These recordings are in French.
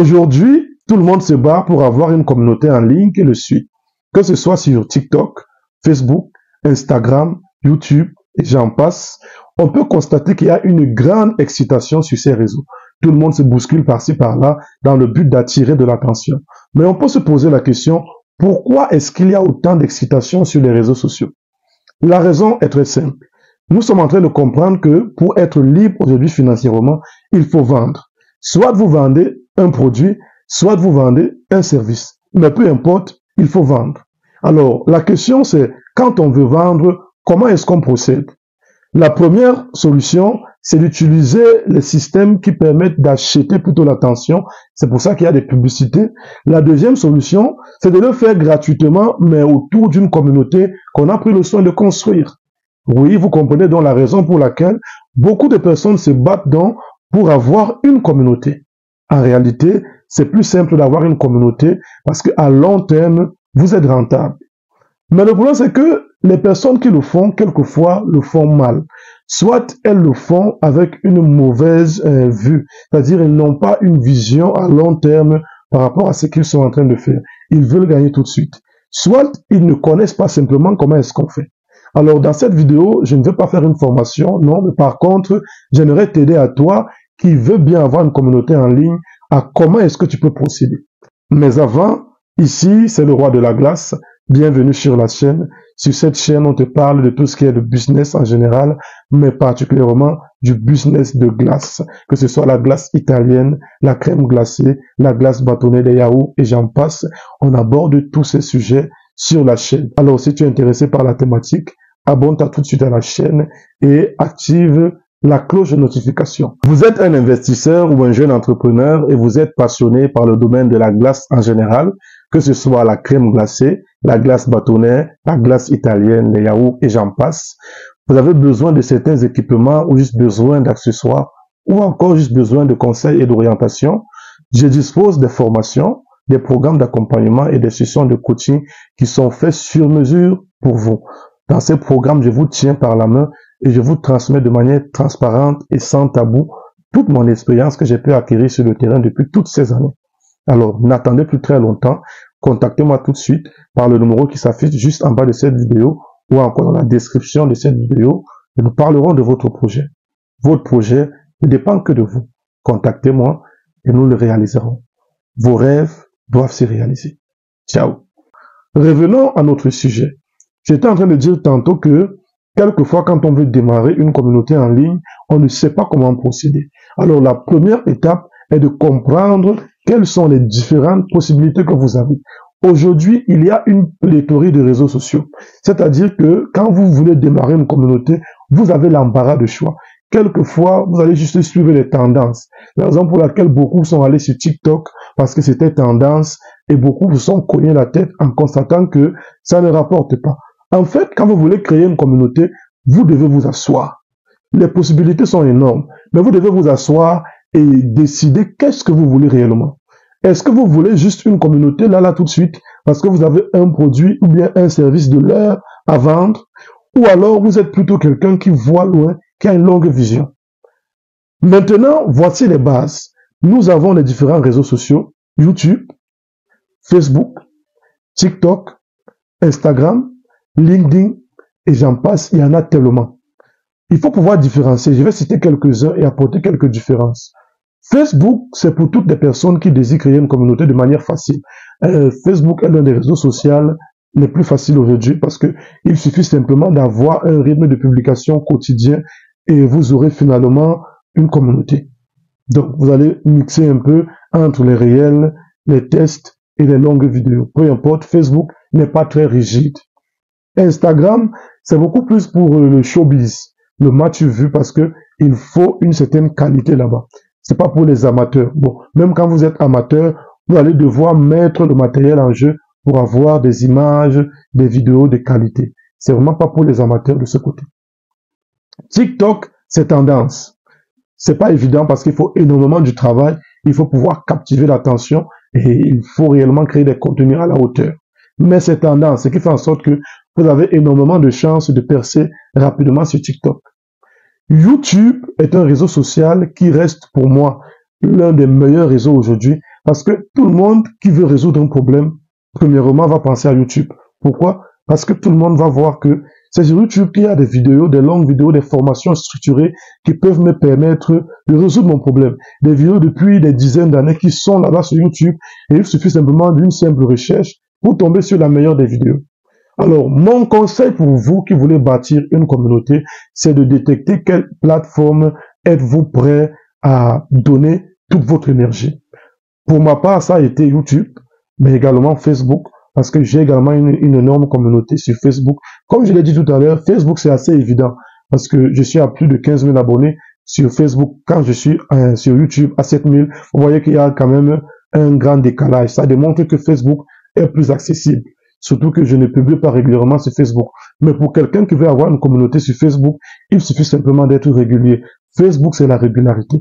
Aujourd'hui, tout le monde se bat pour avoir une communauté en ligne qui le suit. Que ce soit sur TikTok, Facebook, Instagram, YouTube et j'en passe, on peut constater qu'il y a une grande excitation sur ces réseaux. Tout le monde se bouscule par-ci par-là dans le but d'attirer de l'attention. Mais on peut se poser la question, pourquoi est-ce qu'il y a autant d'excitation sur les réseaux sociaux? La raison est très simple. Nous sommes en train de comprendre que pour être libre aujourd'hui financièrement, il faut vendre. Soit vous vendez un produit, soit vous vendez un service. Mais peu importe, il faut vendre. Alors, la question c'est, quand on veut vendre, comment est-ce qu'on procède? La première solution, c'est d'utiliser les systèmes qui permettent d'acheter plutôt l'attention. C'est pour ça qu'il y a des publicités. La deuxième solution, c'est de le faire gratuitement, mais autour d'une communauté qu'on a pris le soin de construire. Oui, vous comprenez donc la raison pour laquelle beaucoup de personnes se battent donc pour avoir une communauté. En réalité, c'est plus simple d'avoir une communauté parce qu'à long terme, vous êtes rentable. Mais le problème, c'est que les personnes qui le font, quelquefois, le font mal. Soit elles le font avec une mauvaise vue, c'est-à-dire elles n'ont pas une vision à long terme par rapport à ce qu'ils sont en train de faire. Ils veulent gagner tout de suite. Soit ils ne connaissent pas simplement comment est-ce qu'on fait. Alors, dans cette vidéo, je ne vais pas faire une formation, non, mais par contre, j'aimerais t'aider à toi qui veux bien avoir une communauté en ligne, à comment est-ce que tu peux procéder. Mais avant, ici, c'est le roi de la glace. Bienvenue sur la chaîne. Sur cette chaîne, on te parle de tout ce qui est le business en général, mais particulièrement du business de glace, que ce soit la glace italienne, la crème glacée, la glace bâtonnée des yaourts et j'en passe. On aborde tous ces sujets sur la chaîne. Alors, si tu es intéressé par la thématique, abonne-toi tout de suite à la chaîne et active la cloche de notification. Vous êtes un investisseur ou un jeune entrepreneur et vous êtes passionné par le domaine de la glace en général, que ce soit la crème glacée, la glace bâtonnée, la glace italienne, les yaourts et j'en passe. Vous avez besoin de certains équipements ou juste besoin d'accessoires ou encore juste besoin de conseils et d'orientation. Je dispose des formations, des programmes d'accompagnement et des sessions de coaching qui sont faits sur mesure pour vous. Dans ces programmes, je vous tiens par la main et je vous transmets de manière transparente et sans tabou toute mon expérience que j'ai pu acquérir sur le terrain depuis toutes ces années. Alors, n'attendez plus très longtemps, contactez-moi tout de suite par le numéro qui s'affiche juste en bas de cette vidéo ou encore dans la description de cette vidéo et nous parlerons de votre projet. Votre projet ne dépend que de vous. Contactez-moi et nous le réaliserons. Vos rêves doivent se réaliser. Ciao. Revenons à notre sujet. J'étais en train de dire tantôt que quelquefois, quand on veut démarrer une communauté en ligne, on ne sait pas comment procéder. Alors, la première étape est de comprendre quelles sont les différentes possibilités que vous avez. Aujourd'hui, il y a une pléthore de réseaux sociaux. C'est-à-dire que quand vous voulez démarrer une communauté, vous avez l'embarras de choix. Quelquefois, vous allez juste suivre les tendances. La raison pour laquelle beaucoup sont allés sur TikTok, parce que c'était tendance, et beaucoup vous sont cognés la tête en constatant que ça ne rapporte pas. En fait, quand vous voulez créer une communauté, vous devez vous asseoir. Les possibilités sont énormes, mais vous devez vous asseoir et décider qu'est-ce que vous voulez réellement. Est-ce que vous voulez juste une communauté là tout de suite parce que vous avez un produit ou bien un service de l'heure à vendre, ou alors vous êtes plutôt quelqu'un qui voit loin, qui a une longue vision. Maintenant, voici les bases. Nous avons les différents réseaux sociaux, YouTube, Facebook, TikTok, Instagram, LinkedIn, et j'en passe, il y en a tellement. Il faut pouvoir différencier. Je vais citer quelques-uns et apporter quelques différences. Facebook, c'est pour toutes les personnes qui désirent créer une communauté de manière facile. Facebook est l'un des réseaux sociaux les plus faciles aujourd'hui parce que il suffit simplement d'avoir un rythme de publication quotidien et vous aurez finalement une communauté. Donc, vous allez mixer un peu entre les réels, les tests et les longues vidéos. Peu importe, Facebook n'est pas très rigide. Instagram, c'est beaucoup plus pour le showbiz, le match vu parce que il faut une certaine qualité là-bas. C'est pas pour les amateurs. Bon, même quand vous êtes amateur, vous allez devoir mettre le matériel en jeu pour avoir des images, des vidéos de qualité. C'est vraiment pas pour les amateurs de ce côté. TikTok, c'est tendance. C'est pas évident parce qu'il faut énormément du travail. Il faut pouvoir captiver l'attention et il faut réellement créer des contenus à la hauteur. Mais c'est tendance, ce qui fait en sorte que vous avez énormément de chances de percer rapidement sur TikTok. YouTube est un réseau social qui reste pour moi l'un des meilleurs réseaux aujourd'hui Parce que tout le monde qui veut résoudre un problème, premièrement, va penser à YouTube. Pourquoi? Parce que tout le monde va voir que c'est sur YouTube qu'il y a des vidéos, des longues vidéos, des formations structurées qui peuvent me permettre de résoudre mon problème. Des vidéos depuis des dizaines d'années qui sont là-bas sur YouTube et il suffit simplement d'une simple recherche pour tomber sur la meilleure des vidéos. Alors, mon conseil pour vous qui voulez bâtir une communauté, c'est de détecter quelle plateforme êtes-vous prêt à donner toute votre énergie. Pour ma part, ça a été YouTube, mais également Facebook, parce que j'ai également une énorme communauté sur Facebook. Comme je l'ai dit tout à l'heure, Facebook, c'est assez évident, parce que je suis à plus de 15 000 abonnés sur Facebook. Quand je suis sur YouTube à 7 000, vous voyez qu'il y a quand même un grand décalage. Ça démontre que Facebook est plus accessible. Surtout que je ne publie pas régulièrement sur Facebook. Mais pour quelqu'un qui veut avoir une communauté sur Facebook, il suffit simplement d'être régulier. Facebook, c'est la régularité.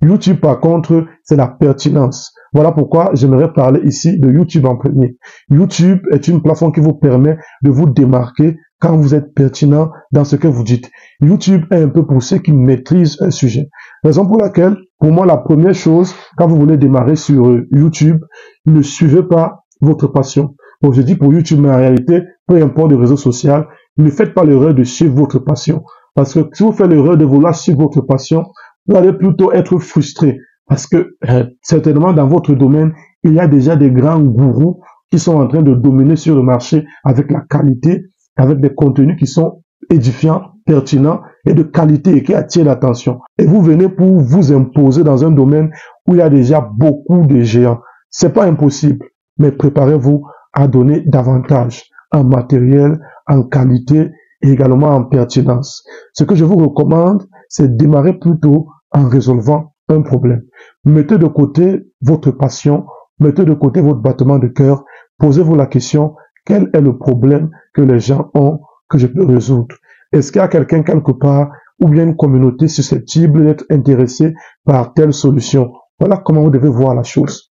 YouTube, par contre, c'est la pertinence. Voilà pourquoi j'aimerais parler ici de YouTube en premier. YouTube est une plateforme qui vous permet de vous démarquer quand vous êtes pertinent dans ce que vous dites. YouTube est un peu pour ceux qui maîtrisent un sujet. Raison pour laquelle, pour moi, la première chose, quand vous voulez démarrer sur YouTube, ne suivez pas votre passion. Donc, je dis pour YouTube, mais en réalité, peu importe le réseau social, ne faites pas l'erreur de suivre votre passion. Parce que si vous faites l'erreur de vouloir suivre votre passion, vous allez plutôt être frustré. Parce que certainement dans votre domaine, il y a déjà des grands gourous qui sont en train de dominer sur le marché avec la qualité, avec des contenus qui sont édifiants, pertinents et de qualité et qui attirent l'attention. Et vous venez pour vous imposer dans un domaine où il y a déjà beaucoup de géants. C'est pas impossible, mais préparez-vous à donner davantage en matériel, en qualité et également en pertinence. Ce que je vous recommande, c'est de démarrer plutôt en résolvant un problème. Mettez de côté votre passion, mettez de côté votre battement de cœur, posez-vous la question, quel est le problème que les gens ont que je peux résoudre? Est-ce qu'il y a quelqu'un quelque part ou bien une communauté susceptible d'être intéressée par telle solution? Voilà comment vous devez voir la chose.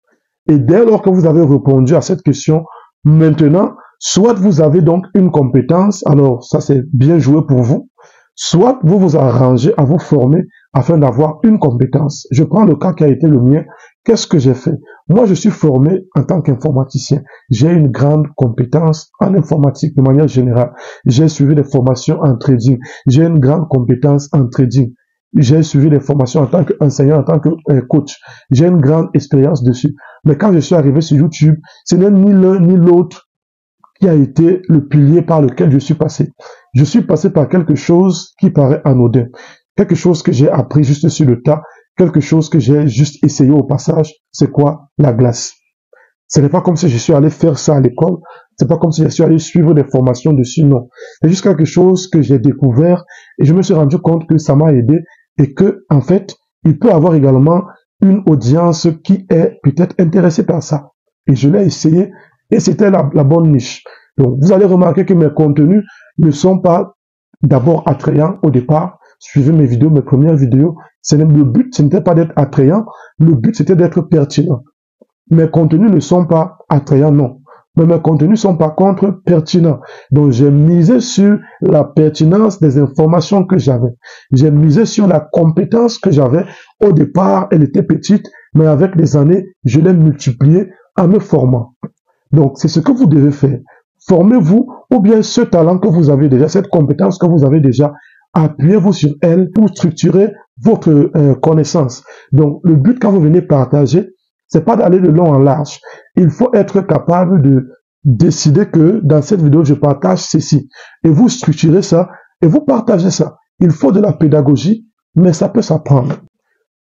Et dès lors que vous avez répondu à cette question, maintenant, soit vous avez donc une compétence, alors ça c'est bien joué pour vous, soit vous vous arrangez à vous former afin d'avoir une compétence. Je prends le cas qui a été le mien. Qu'est-ce que j'ai fait? Moi, je suis formé en tant qu'informaticien. J'ai une grande compétence en informatique de manière générale. J'ai suivi des formations en trading. J'ai une grande compétence en trading. J'ai suivi des formations en tant qu'enseignant, en tant que coach. J'ai une grande expérience dessus. Mais quand je suis arrivé sur YouTube, ce n'est ni l'un ni l'autre qui a été le pilier par lequel je suis passé. Je suis passé par quelque chose qui paraît anodin. Quelque chose que j'ai appris juste sur le tas. Quelque chose que j'ai juste essayé au passage. C'est quoi? La glace. Ce n'est pas comme si je suis allé faire ça à l'école. C'est pas comme si je suis allé suivre des formations dessus, non. C'est juste quelque chose que j'ai découvert et je me suis rendu compte que ça m'a aidé et que, en fait, il peut avoir également une audience qui est peut-être intéressée par ça. Et je l'ai essayé et c'était la bonne niche. Donc, vous allez remarquer que mes contenus ne sont pas d'abord attrayants au départ. Suivez mes vidéos, mes premières vidéos. Le but, ce n'était pas d'être attrayant. Le but, c'était d'être pertinent. Mes contenus ne sont pas attrayants, non. Mais mes contenus sont par contre pertinents. Donc, j'ai misé sur la pertinence des informations que j'avais. J'ai misé sur la compétence que j'avais. Au départ, elle était petite, mais avec les années, je l'ai multipliée en me formant. Donc, c'est ce que vous devez faire. Formez-vous, ou bien ce talent que vous avez déjà, cette compétence que vous avez déjà, appuyez-vous sur elle pour structurer votre connaissance. Donc, le but quand vous venez partager, c'est pas d'aller de long en large. Il faut être capable de décider que dans cette vidéo, je partage ceci. Et vous structurez ça et vous partagez ça. Il faut de la pédagogie, mais ça peut s'apprendre.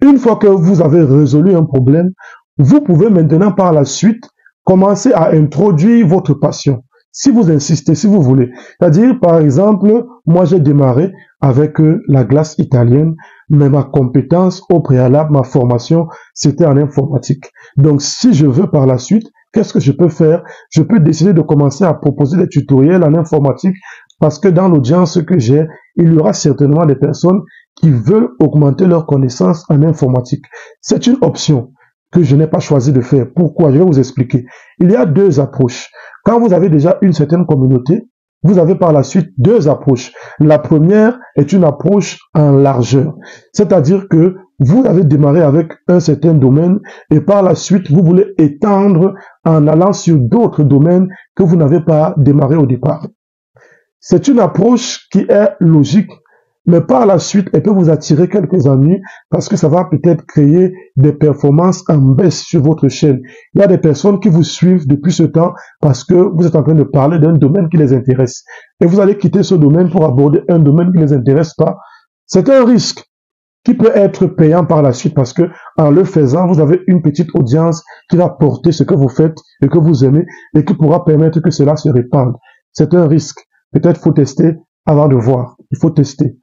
Une fois que vous avez résolu un problème, vous pouvez maintenant par la suite commencer à introduire votre passion. Si vous insistez, si vous voulez. C'est-à-dire, par exemple, moi j'ai démarré avec la glace italienne, mais ma compétence au préalable, ma formation, c'était en informatique. Donc, si je veux par la suite, qu'est-ce que je peux faire? Je peux décider de commencer à proposer des tutoriels en informatique parce que dans l'audience que j'ai, il y aura certainement des personnes qui veulent augmenter leurs connaissances en informatique. C'est une option que je n'ai pas choisi de faire. Pourquoi? Je vais vous expliquer. Il y a deux approches. Quand vous avez déjà une certaine communauté, vous avez par la suite deux approches. La première est une approche en largeur, c'est-à-dire que vous avez démarré avec un certain domaine et par la suite, vous voulez étendre en allant sur d'autres domaines que vous n'avez pas démarré au départ. C'est une approche qui est logique, mais par la suite, elle peut vous attirer quelques ennuis parce que ça va peut-être créer des performances en baisse sur votre chaîne. Il y a des personnes qui vous suivent depuis ce temps parce que vous êtes en train de parler d'un domaine qui les intéresse. Et vous allez quitter ce domaine pour aborder un domaine qui ne les intéresse pas. C'est un risque qui peut être payant par la suite parce que en le faisant, vous avez une petite audience qui va porter ce que vous faites et que vous aimez et qui pourra permettre que cela se répande. C'est un risque. Peut-être faut tester avant de voir. Il faut tester.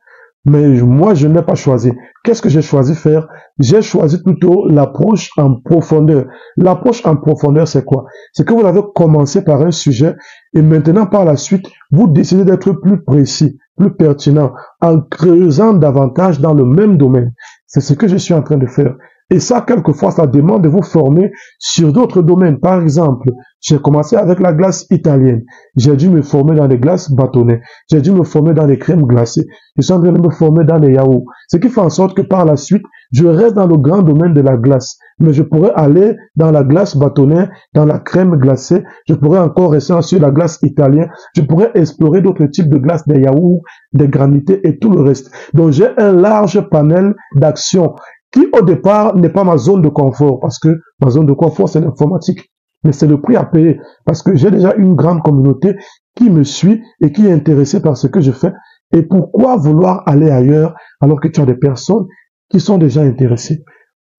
Mais moi, je n'ai pas choisi. Qu'est-ce que j'ai choisi faire? J'ai choisi plutôt l'approche en profondeur. L'approche en profondeur, c'est quoi? C'est que vous avez commencé par un sujet et maintenant, par la suite, vous décidez d'être plus précis, plus pertinent, en creusant davantage dans le même domaine. C'est ce que je suis en train de faire. Et ça, quelquefois, ça demande de vous former sur d'autres domaines. Par exemple, j'ai commencé avec la glace italienne. J'ai dû me former dans les glaces bâtonnées. J'ai dû me former dans les crèmes glacées. Je suis en train de me former dans les yaourts. Ce qui fait en sorte que par la suite, je reste dans le grand domaine de la glace. Mais je pourrais aller dans la glace bâtonnée, dans la crème glacée. Je pourrais encore rester sur la glace italienne. Je pourrais explorer d'autres types de glaces, des yaourts, des granités et tout le reste. Donc, j'ai un large panel d'actions qui au départ n'est pas ma zone de confort, parce que ma zone de confort c'est l'informatique, mais c'est le prix à payer, parce que j'ai déjà une grande communauté qui me suit et qui est intéressée par ce que je fais, et pourquoi vouloir aller ailleurs alors que tu as des personnes qui sont déjà intéressées?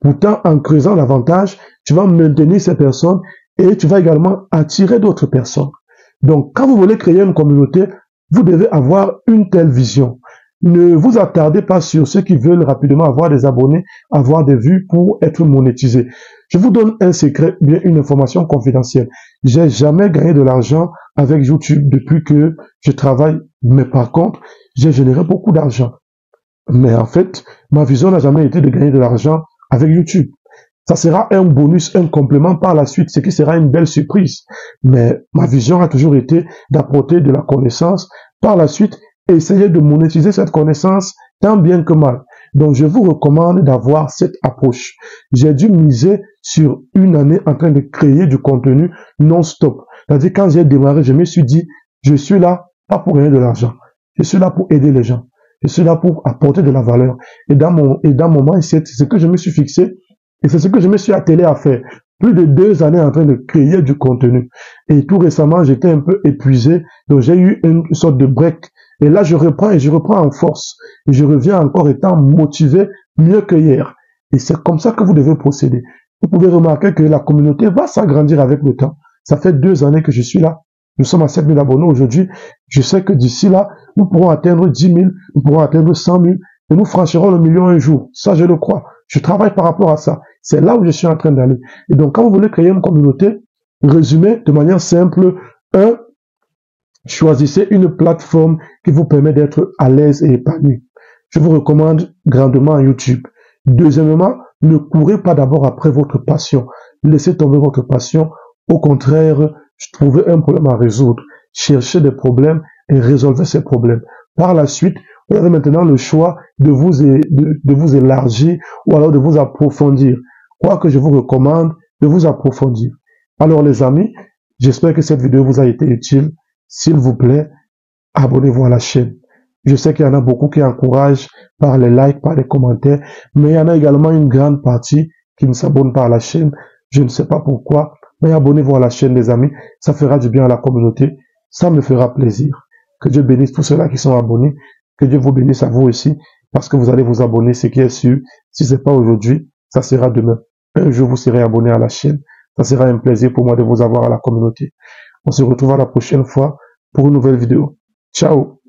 Pourtant, en creusant davantage, tu vas maintenir ces personnes et tu vas également attirer d'autres personnes. Donc, quand vous voulez créer une communauté, vous devez avoir une telle vision. Ne vous attardez pas sur ceux qui veulent rapidement avoir des abonnés, avoir des vues pour être monétisés. Je vous donne un secret, bien une information confidentielle. J'ai jamais gagné de l'argent avec YouTube depuis que je travaille, mais par contre, j'ai généré beaucoup d'argent. Mais en fait, ma vision n'a jamais été de gagner de l'argent avec YouTube. Ça sera un bonus, un complément par la suite, ce qui sera une belle surprise. Mais ma vision a toujours été d'apporter de la connaissance par la suite. Essayez de monétiser cette connaissance tant bien que mal. Donc, je vous recommande d'avoir cette approche. J'ai dû miser sur une année en train de créer du contenu non-stop. C'est-à-dire, quand j'ai démarré, je me suis dit, je suis là pas pour gagner de l'argent. Je suis là pour aider les gens. Je suis là pour apporter de la valeur. Et dans mon mindset, c'est ce que je me suis fixé et c'est ce que je me suis attelé à faire. Plus de 2 années en train de créer du contenu. Et tout récemment, j'étais un peu épuisé. Donc, j'ai eu une sorte de break. Et là, je reprends en force. Et je reviens encore étant motivé mieux que hier. Et c'est comme ça que vous devez procéder. Vous pouvez remarquer que la communauté va s'agrandir avec le temps. Ça fait 2 années que je suis là. Nous sommes à 7 000 abonnés aujourd'hui. Je sais que d'ici là, nous pourrons atteindre 10 000, nous pourrons atteindre 100 000 et nous franchirons le million un jour. Ça, je le crois. Je travaille par rapport à ça. C'est là où je suis en train d'aller. Et donc, quand vous voulez créer une communauté, résumez de manière simple. 1. Choisissez une plateforme qui vous permet d'être à l'aise et épanoui. Je vous recommande grandement YouTube. Deuxièmement, ne courez pas d'abord après votre passion. Laissez tomber votre passion. Au contraire, trouvez un problème à résoudre. Cherchez des problèmes et résolvez ces problèmes. Par la suite, vous avez maintenant le choix de vous élargir ou alors de vous approfondir. Quoi que je vous recommande de vous approfondir. Alors les amis, j'espère que cette vidéo vous a été utile. S'il vous plaît, abonnez-vous à la chaîne. Je sais qu'il y en a beaucoup qui encouragent par les likes, par les commentaires, mais il y en a également une grande partie qui ne s'abonne pas à la chaîne. Je ne sais pas pourquoi, mais abonnez-vous à la chaîne, les amis. Ça fera du bien à la communauté. Ça me fera plaisir. Que Dieu bénisse tous ceux-là qui sont abonnés. Que Dieu vous bénisse à vous aussi, parce que vous allez vous abonner, ce qui est sûr. Si ce n'est pas aujourd'hui, ça sera demain. Un jour, vous serez abonné à la chaîne. Ça sera un plaisir pour moi de vous avoir à la communauté. On se retrouve à la prochaine fois pour une nouvelle vidéo. Ciao!